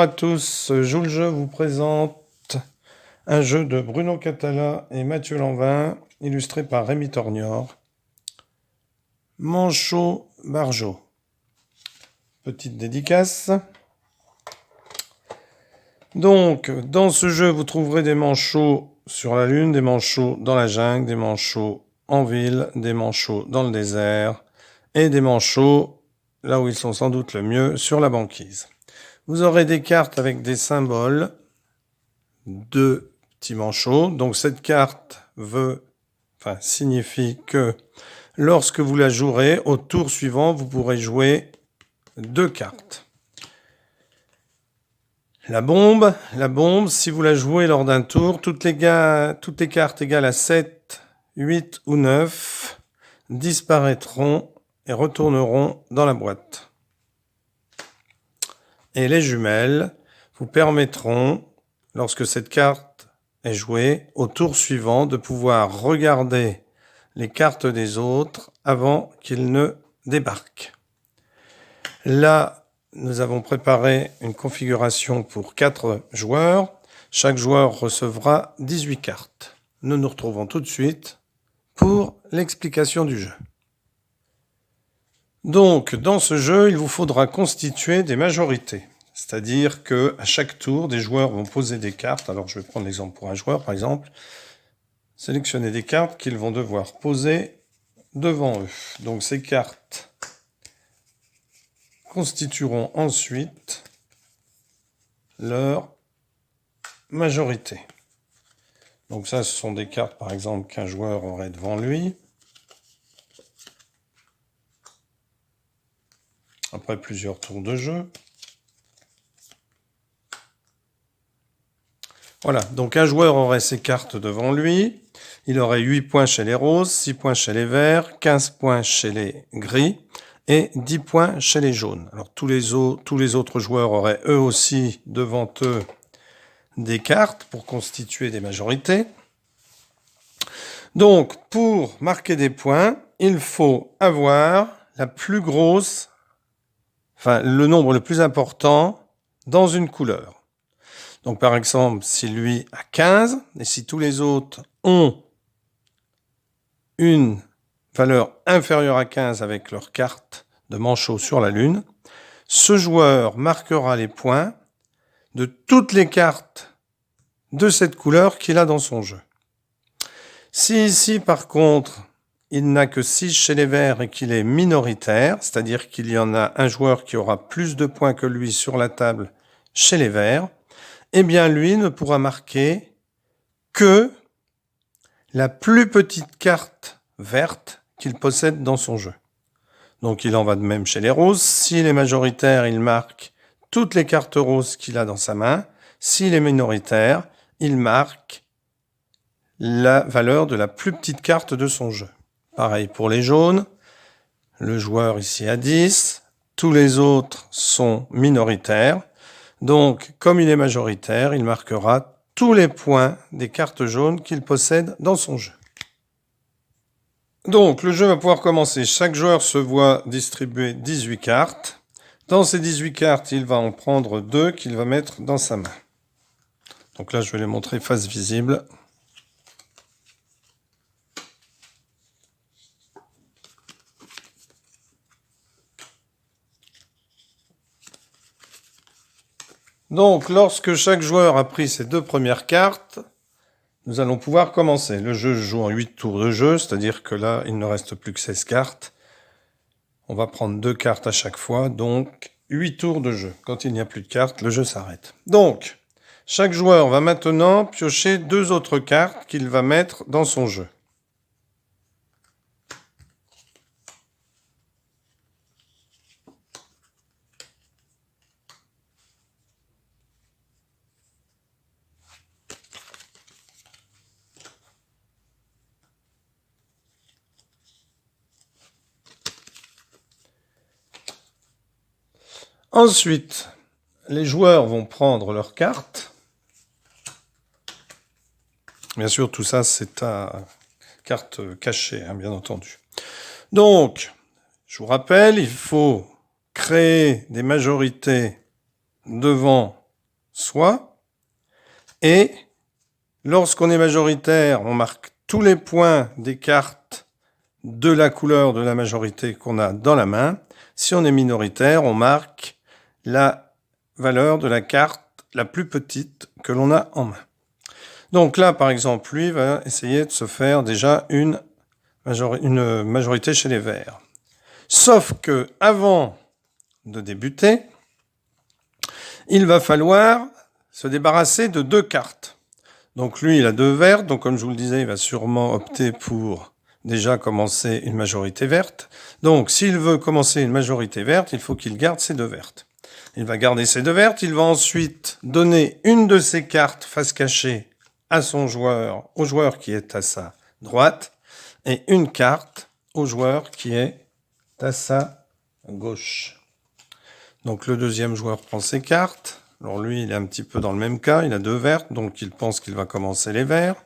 Bonjour à tous, Jules Jeu vous présente un jeu de Bruno Catala et Mathieu Lanvin, illustré par Rémi Tornior. Manchot Barjot. Petite dédicace. Donc, dans ce jeu, vous trouverez des manchots sur la Lune, des manchots dans la jungle, des manchots en ville, des manchots dans le désert et des manchots, là où ils sont sans doute le mieux, sur la banquise. Vous aurez des cartes avec des symboles de petits manchots. Donc cette carte signifie que lorsque vous la jouerez, au tour suivant, vous pourrez jouer 2 cartes. La bombe, si vous la jouez lors d'un tour, toutes les cartes égales à 7, 8 ou 9 disparaîtront et retourneront dans la boîte. Et les jumelles vous permettront, lorsque cette carte est jouée, au tour suivant, de pouvoir regarder les cartes des autres avant qu'ils ne débarquent. Là, nous avons préparé une configuration pour 4 joueurs. Chaque joueur recevra 18 cartes. Nous nous retrouvons tout de suite pour l'explication du jeu. Donc, dans ce jeu, il vous faudra constituer des majorités. C'est-à-dire qu'à chaque tour, des joueurs vont poser des cartes. Alors, je vais prendre l'exemple pour un joueur, par exemple. Sélectionner des cartes qu'ils vont devoir poser devant eux. Donc, ces cartes constitueront ensuite leur majorité. Donc ça, ce sont des cartes, par exemple, qu'un joueur aurait devant lui. Après plusieurs tours de jeu. Voilà, donc un joueur aurait ses cartes devant lui. Il aurait 8 points chez les roses, 6 points chez les verts, 15 points chez les gris et 10 points chez les jaunes. Alors tous les autres joueurs auraient eux aussi devant eux des cartes pour constituer des majorités. Donc pour marquer des points, il faut avoir la plus grosse, le nombre le plus important dans une couleur. Donc par exemple, si lui a 15, et si tous les autres ont une valeur inférieure à 15 avec leur carte de manchot sur la Lune, ce joueur marquera les points de toutes les cartes de cette couleur qu'il a dans son jeu. Si ici, par contre, il n'a que 6 chez les verts et qu'il est minoritaire, c'est-à-dire qu'il y en a un joueur qui aura plus de points que lui sur la table chez les verts, eh bien lui ne pourra marquer que la plus petite carte verte qu'il possède dans son jeu. Donc il en va de même chez les roses. S'il est majoritaire, il marque toutes les cartes roses qu'il a dans sa main. S'il est minoritaire, il marque la valeur de la plus petite carte de son jeu. Pareil pour les jaunes. Le joueur ici a 10. Tous les autres sont minoritaires. Donc, comme il est majoritaire, il marquera tous les points des cartes jaunes qu'il possède dans son jeu. Donc, le jeu va pouvoir commencer. Chaque joueur se voit distribuer 18 cartes. Dans ces 18 cartes, il va en prendre 2 qu'il va mettre dans sa main. Donc là, je vais les montrer face visible. Donc, lorsque chaque joueur a pris ses 2 premières cartes, nous allons pouvoir commencer. Le jeu joue en 8 tours de jeu, c'est-à-dire que là, il ne reste plus que 16 cartes. On va prendre 2 cartes à chaque fois, donc 8 tours de jeu. Quand il n'y a plus de cartes, le jeu s'arrête. Donc, chaque joueur va maintenant piocher 2 autres cartes qu'il va mettre dans son jeu. Ensuite, les joueurs vont prendre leurs cartes. Bien sûr, tout ça, c'est à carte cachée, bien entendu. Donc, je vous rappelle, il faut créer des majorités devant soit. Et lorsqu'on est majoritaire, on marque tous les points des cartes de la couleur de la majorité qu'on a dans la main. Si on est minoritaire, on marque la valeur de la carte la plus petite que l'on a en main. Donc là, par exemple, lui va essayer de se faire déjà une majorité chez les verts. Sauf que avant de débuter, il va falloir se débarrasser de 2 cartes. Donc lui, il a 2 vertes, donc comme je vous le disais, il va sûrement opter pour déjà commencer une majorité verte. Donc s'il veut commencer une majorité verte, il faut qu'il garde ses 2 vertes. Il va garder ses 2 vertes, il va ensuite donner une de ses cartes face cachée à son joueur, au joueur qui est à sa droite, et une carte au joueur qui est à sa gauche. Donc le deuxième joueur prend ses cartes. Alors lui, il est un petit peu dans le même cas, il a 2 vertes, donc il pense qu'il va commencer les verts.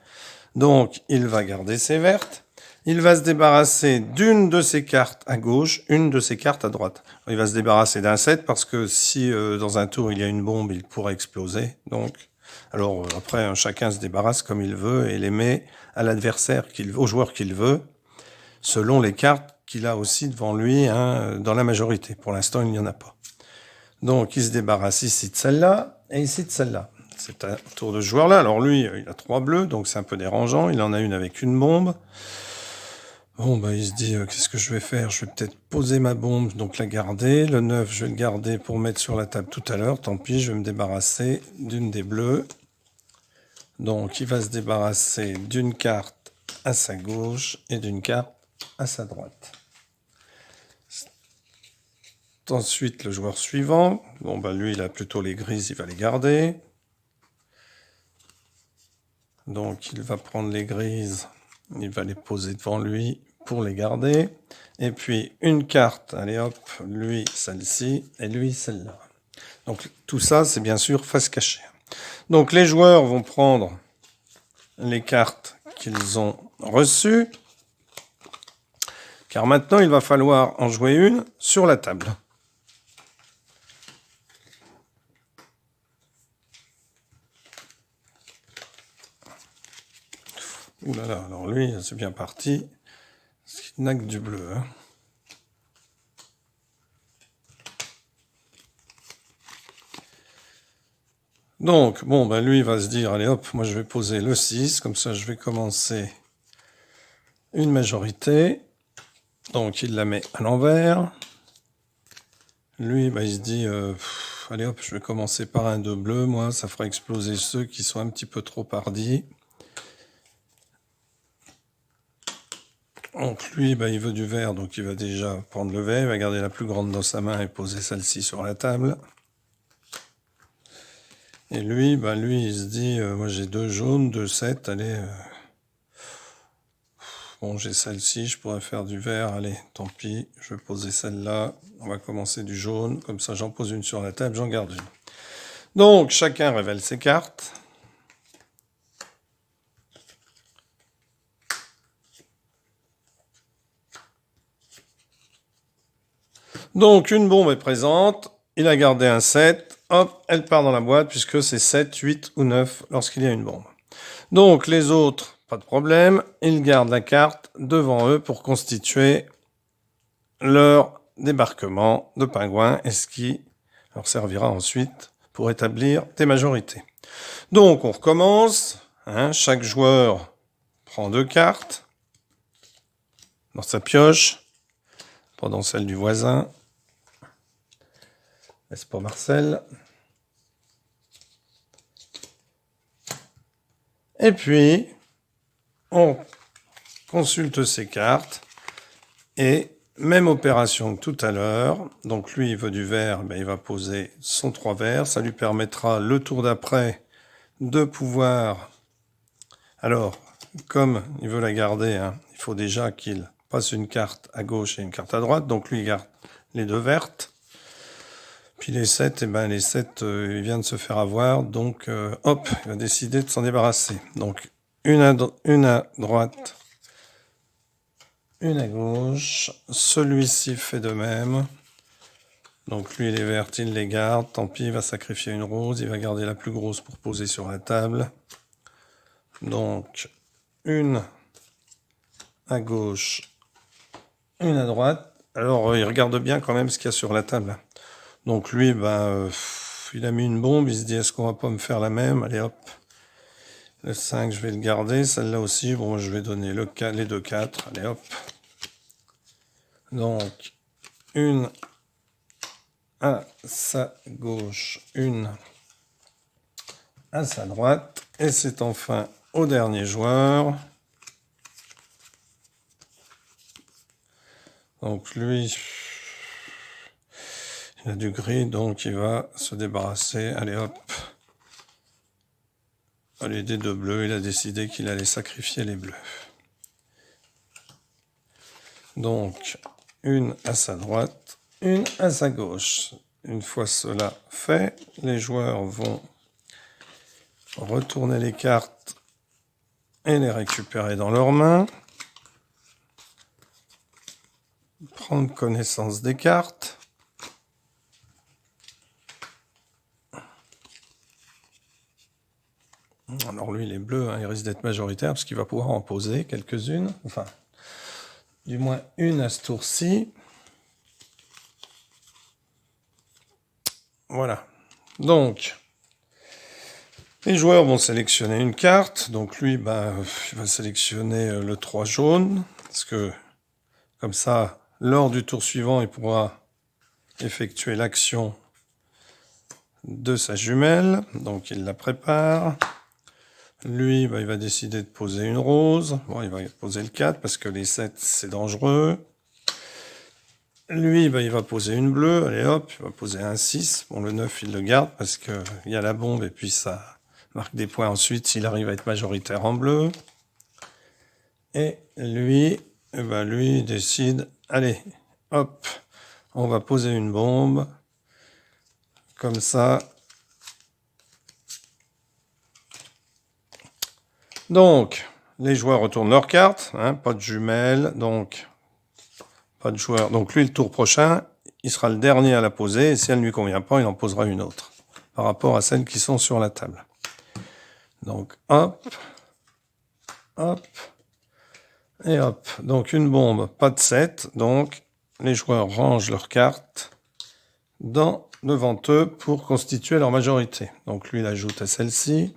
Donc il va garder ses vertes. Il va se débarrasser d'une de ses cartes à gauche, une de ses cartes à droite. Il va se débarrasser d'un 7 parce que si dans un tour il y a une bombe, il pourrait exploser. Donc, alors après, chacun se débarrasse comme il veut et les met à l'adversaire, au joueur qu'il veut, selon les cartes qu'il a aussi devant lui dans la majorité. Pour l'instant, il n'y en a pas. Donc, il se débarrasse ici de celle-là et ici de celle-là. C'est un tour de ce joueur-là. Alors lui, il a 3 bleus, donc c'est un peu dérangeant. Il en a une avec une bombe. Bon, bah, il se dit, qu'est-ce que je vais faire? Je vais peut-être poser ma bombe, donc la garder. Le 9, je vais le garder pour mettre sur la table tout à l'heure. Tant pis, je vais me débarrasser d'une des bleues. Donc, il va se débarrasser d'une carte à sa gauche et d'une carte à sa droite. Ensuite, le joueur suivant. Bon, bah, lui, il a plutôt les grises, il va les garder. Donc, il va prendre les grises, il va les poser devant lui pour les garder. Et puis, une carte, allez hop, lui, celle-ci, et lui, celle-là. Donc, tout ça, c'est bien sûr face cachée. Donc, les joueurs vont prendre les cartes qu'ils ont reçues, car maintenant, il va falloir en jouer une sur la table. Ouh là là, alors lui, c'est bien parti. Il n'a que du bleu. Hein. Donc, bon, ben lui, il va se dire, allez hop, moi je vais poser le 6, comme ça je vais commencer une majorité. Donc, il la met à l'envers. Lui, ben, il se dit, allez hop, je vais commencer par un 2 bleu, moi, ça fera exploser ceux qui sont un petit peu trop hardis. Donc lui, ben, il veut du vert, donc il va déjà prendre le vert, il va garder la plus grande dans sa main et poser celle-ci sur la table. Et lui, ben, lui, il se dit, moi j'ai 2 jaunes, 2 7, allez, bon, j'ai celle-ci, je pourrais faire du vert, allez, tant pis, je vais poser celle-là, on va commencer du jaune, comme ça j'en pose une sur la table, j'en garde une. Donc, chacun révèle ses cartes. Donc, une bombe est présente, il a gardé un 7, hop, elle part dans la boîte, puisque c'est 7, 8 ou 9 lorsqu'il y a une bombe. Donc, les autres, pas de problème, ils gardent la carte devant eux pour constituer leur débarquement de pingouins, et ce qui leur servira ensuite pour établir des majorités. Donc, on recommence, chaque joueur prend 2 cartes dans sa pioche, pas dans celle du voisin. C'est pour Marcel. Et puis, on consulte ses cartes. Et même opération que tout à l'heure. Donc lui, il veut du vert, ben, il va poser son 3 verts. Ça lui permettra le tour d'après de pouvoir... Alors, comme il veut la garder, il faut déjà qu'il passe une carte à gauche et une carte à droite. Donc lui, il garde les 2 vertes. Puis les 7, eh ben les 7, il vient de se faire avoir, donc hop, il va décider de s'en débarrasser. Donc une à droite, une à gauche. Celui-ci fait de même. Donc lui, les vertes, il les garde. Tant pis, il va sacrifier une rose. Il va garder la plus grosse pour poser sur la table. Donc, une à gauche, une à droite. Alors, il regarde bien quand même ce qu'il y a sur la table. Donc lui, il a mis une bombe. Il se dit, est-ce qu'on va pas me faire la même? Allez, hop. Le 5, je vais le garder. Celle-là aussi, bon, je vais donner les deux 4. Allez, hop. Donc, une à sa gauche, une à sa droite. Et c'est enfin au dernier joueur. Donc lui, il a du gris, donc il va se débarrasser. Allez hop. Allez, des deux bleus, il a décidé qu'il allait sacrifier les bleus. Donc, une à sa droite, une à sa gauche. Une fois cela fait, les joueurs vont retourner les cartes et les récupérer dans leurs mains. Prendre connaissance des cartes. Alors lui, les bleus, il risque d'être majoritaire parce qu'il va pouvoir en poser quelques-unes. Enfin, du moins une à ce tour-ci. Voilà. Donc, les joueurs vont sélectionner une carte. Donc lui, il va sélectionner le 3 jaune. Parce que, comme ça, lors du tour suivant, il pourra effectuer l'action de sa jumelle. Donc il la prépare. Lui, il va décider de poser une rose. Bon, il va poser le 4 parce que les 7, c'est dangereux. Lui, il va poser une bleue. Allez hop, il va poser un 6. Bon, le 9, il le garde parce qu'il y a la bombe et puis ça marque des points ensuite s'il arrive à être majoritaire en bleu. Et lui, lui, il décide, allez, hop, on va poser une bombe. Comme ça. Donc, les joueurs retournent leurs cartes, pas de jumelles, donc pas de joueur. Donc lui, le tour prochain, il sera le dernier à la poser, et si elle ne lui convient pas, il en posera une autre, par rapport à celles qui sont sur la table. Donc, hop, hop, et hop. Donc une bombe, pas de 7, donc les joueurs rangent leurs cartes devant eux pour constituer leur majorité. Donc lui, il ajoute à celle-ci,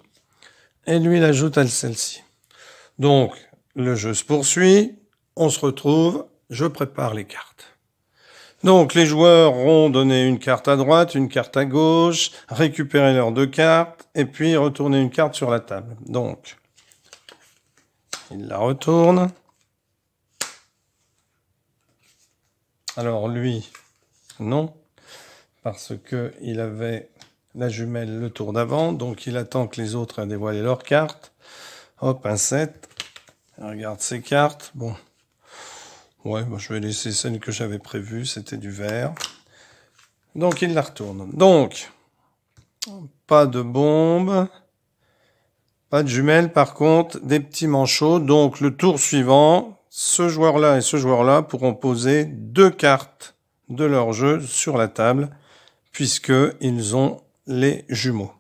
et lui, il ajoute à celle-ci. Donc, le jeu se poursuit, on se retrouve, je prépare les cartes. Donc, les joueurs ont donné une carte à droite, une carte à gauche, récupéré leurs deux cartes, et puis retourner une carte sur la table. Donc, il la retourne. Alors, lui, non, parce qu'il avait la jumelle le tour d'avant, donc il attend que les autres aient dévoilé leurs cartes. Hop, un 7. Regarde ces cartes. Bon. Ouais, je vais laisser celle que j'avais prévue. C'était du vert. Donc, il la retourne. Donc, pas de bombe. Pas de jumelles, par contre. Des petits manchots. Donc, le tour suivant, ce joueur-là et ce joueur-là pourront poser deux cartes de leur jeu sur la table, puisqu'ils ont les jumeaux.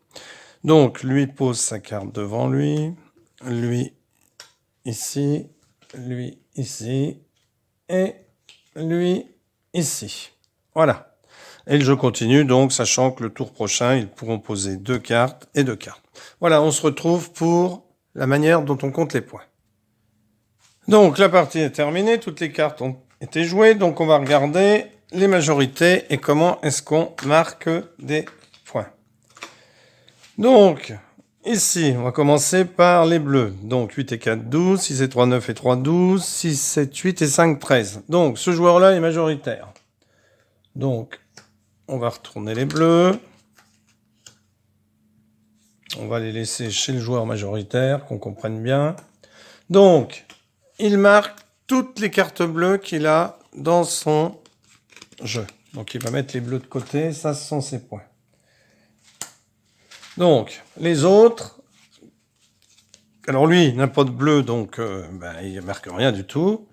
Donc, lui pose sa carte devant lui. Lui, ici, lui ici, et lui ici. Voilà. Et le jeu continue, donc, sachant que le tour prochain, ils pourront poser deux cartes et deux cartes. Voilà, on se retrouve pour la manière dont on compte les points. Donc, la partie est terminée, toutes les cartes ont été jouées, donc on va regarder les majorités et comment est-ce qu'on marque des points. Donc, ici, on va commencer par les bleus. Donc, 8 et 4, 12, 6 et 3, 9 et 3, 12, 6, 7, 8 et 5, 13. Donc, ce joueur-là est majoritaire. Donc, on va retourner les bleus. On va les laisser chez le joueur majoritaire, qu'on comprenne bien. Donc, il marque toutes les cartes bleues qu'il a dans son jeu. Donc, il va mettre les bleus de côté. Ça, ce sont ses points. Donc, les autres... Alors lui, il n'a pas de bleu, donc il ne marque rien du tout.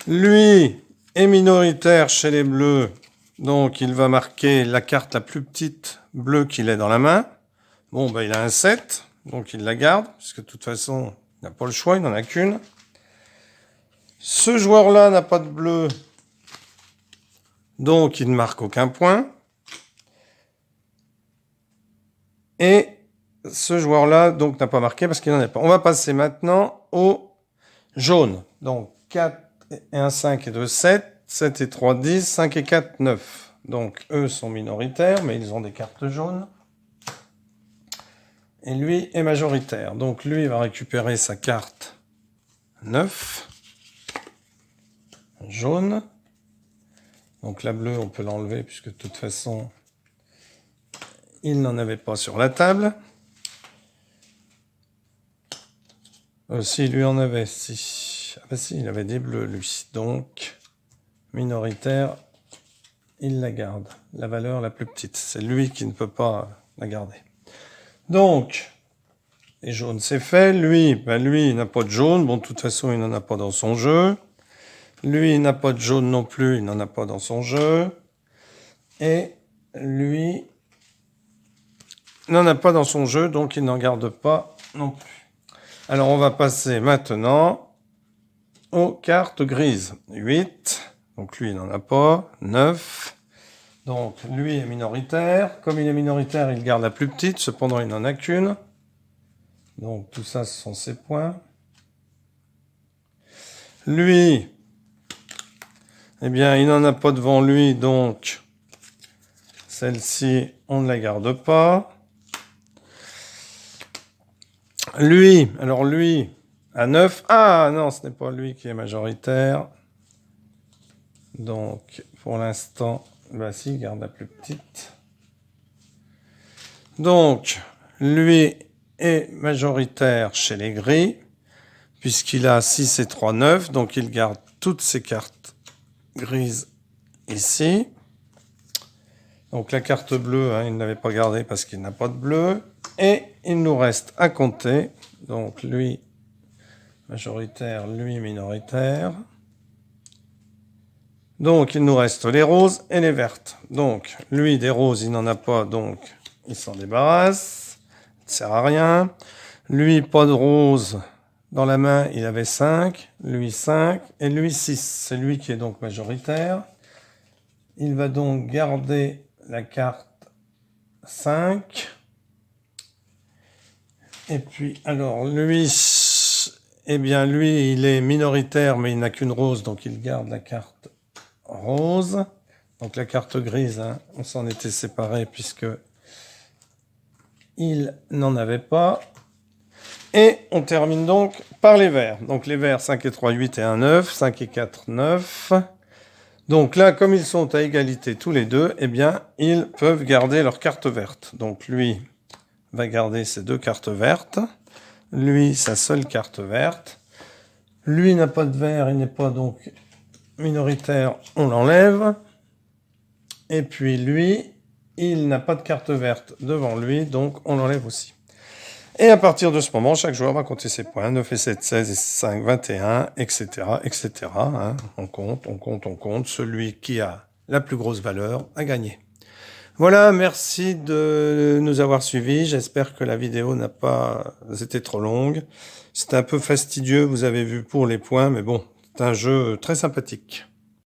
Lui est minoritaire chez les bleus, Donc, il va marquer la carte la plus petite bleue qu'il ait dans la main. Bon, il a un 7, donc il la garde, puisque de toute façon, il n'a pas le choix, il n'en a qu'une. Ce joueur-là n'a pas de bleu, donc il ne marque aucun point. Et ce joueur-là, donc, n'a pas marqué parce qu'il n'en a pas. On va passer maintenant au jaune. Donc, 4 et 1, 5 et 2, 7. 7 et 3, 10. 5 et 4, 9. Donc, eux sont minoritaires, mais ils ont des cartes jaunes. Et lui est majoritaire. Donc, lui va récupérer sa carte 9. Jaune. Donc, la bleue, on peut l'enlever puisque de toute façon, il n'en avait pas sur la table. Si, lui en avait, si. Ah si, il avait des bleus, lui. Donc, minoritaire, il la garde. La valeur la plus petite. C'est lui qui ne peut pas la garder. Donc, les jaunes, c'est fait. Lui, lui, il n'a pas de jaune. Bon, de toute façon, il n'en a pas dans son jeu. Lui, il n'a pas de jaune non plus. Il n'en a pas dans son jeu. Et lui, n'en a pas dans son jeu, donc il n'en garde pas non plus. Alors, on va passer maintenant aux cartes grises. 8, donc lui, il n'en a pas. 9, donc lui est minoritaire. Comme il est minoritaire, il garde la plus petite, cependant, il n'en a qu'une. Donc, tout ça, ce sont ses points. Lui, eh bien, il n'en a pas devant lui, donc celle-ci, on ne la garde pas. Lui, alors lui, à 9. Ah non, ce n'est pas lui qui est majoritaire. Donc, pour l'instant, si, il garde la plus petite. Donc, lui est majoritaire chez les gris, puisqu'il a 6 et 3, 9. Donc, il garde toutes ses cartes grises ici. Donc, la carte bleue, il ne l'avait pas gardée parce qu'il n'a pas de bleu. Et il nous reste à compter. Donc, lui, majoritaire, lui, minoritaire. Donc, il nous reste les roses et les vertes. Donc, lui, des roses, il n'en a pas, donc il s'en débarrasse. Ça ne sert à rien. Lui, pas de rose dans la main, il avait 5. Lui, 5. Et lui, 6. C'est lui qui est donc majoritaire. Il va donc garder la carte 5. Et puis, alors, lui, eh bien, lui, il est minoritaire, mais il n'a qu'une rose, donc il garde la carte rose. Donc, la carte grise, on s'en était séparé puisque il n'en avait pas. Et on termine donc par les verts. Donc, les verts, 5 et 3, 8 et 1, 9. 5 et 4, 9. Donc là, comme ils sont à égalité tous les deux, eh bien, ils peuvent garder leur carte verte. Donc, lui va garder ses 2 cartes vertes. Lui, sa seule carte verte. Lui n'a pas de vert, il n'est pas donc minoritaire, on l'enlève. Et puis lui, il n'a pas de carte verte devant lui, donc on l'enlève aussi. Et à partir de ce moment, chaque joueur va compter ses points. 9 et 7, 16 et 5, 21, etc. etc. On compte, on compte, on compte. Celui qui a la plus grosse valeur a gagné. Voilà, merci de nous avoir suivis. J'espère que la vidéo n'a pas été trop longue. C'était un peu fastidieux, vous avez vu, pour les points, mais bon, c'est un jeu très sympathique.